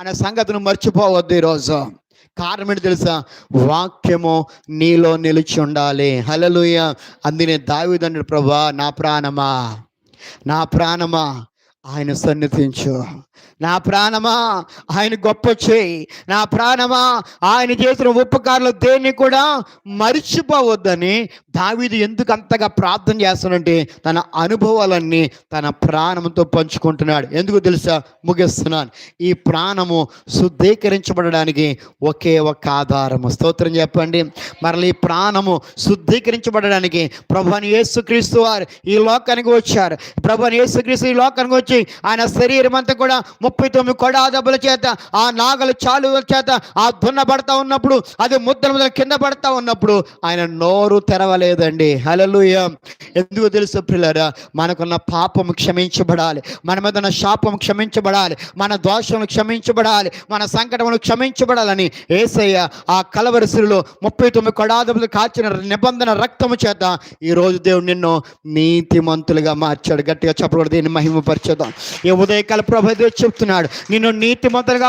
అనే సంగతిని మర్చిపోవద్దు ఈరోజు. కారణం ఏంటి తెలుసా? వాక్యము నీలో నిలిచి ఉండాలి. హల్లెలూయా. అందుకే దావీదు అన్నాడు, ప్రభువా నా ప్రాణమా ఆయన సన్నిధించు, నా ప్రాణమా ఆయన గొప్ప చేయి, నా ప్రాణమా ఆయన చేసిన ఉపకారాలు దేన్ని కూడా మర్చిపోవద్దని దావీదు ఎందుకు అంతగా ప్రార్థన చేస్తానంటే తన అనుభవాలన్నీ తన ప్రాణంతో పంచుకుంటున్నాడు. ఎందుకు తెలుసా? ముగిస్తున్నాను. ఈ ప్రాణము శుద్ధీకరించబడడానికి ఒకే ఒక ఆధారము. స్తోత్రం చెప్పండి. మరలా ఈ ప్రాణము శుద్ధీకరించబడడానికి ప్రభువైన యేసుక్రీస్తు వారు ఈ లోకానికి వచ్చారు. ప్రభువైన యేసుక్రీస్తు ఈ లోకానికి వచ్చి ఆయన శరీరం అంతా కూడా 39 కొడాదెబ్బల చేత, ఆ నాగల చాలుల చేత ఆ దున్నబడతా ఉన్నప్పుడు, అది ముద్దల కింద పడతా ఉన్నప్పుడు ఆయన నోరు తెరవలేదండి. హల్లెలూయా. ఎందుకు తెలుసు ప్రియులారా? మనకున్న పాపము క్షమించబడాలి, మన మీద ఉన్న శాపము క్షమించబడాలి, మన దోషములు క్షమించబడాలి, మన సంకటములు క్షమించబడాలని యేసయ్య ఆ కలవరి శిలువలో 39 కొడాదెబ్బలు కాచిన నిబంధన రక్తము చేత ఈరోజు దేవుడు నిన్ను నీతిమంతులుగా మార్చాడు. గట్టిగా చెప్పకూడదు, దీన్ని మహిమపరచేద్దాం. ఈ ఉదయకాల ప్రభు చెప్తున్నాడు, నిన్ను నీతిమంతులుగా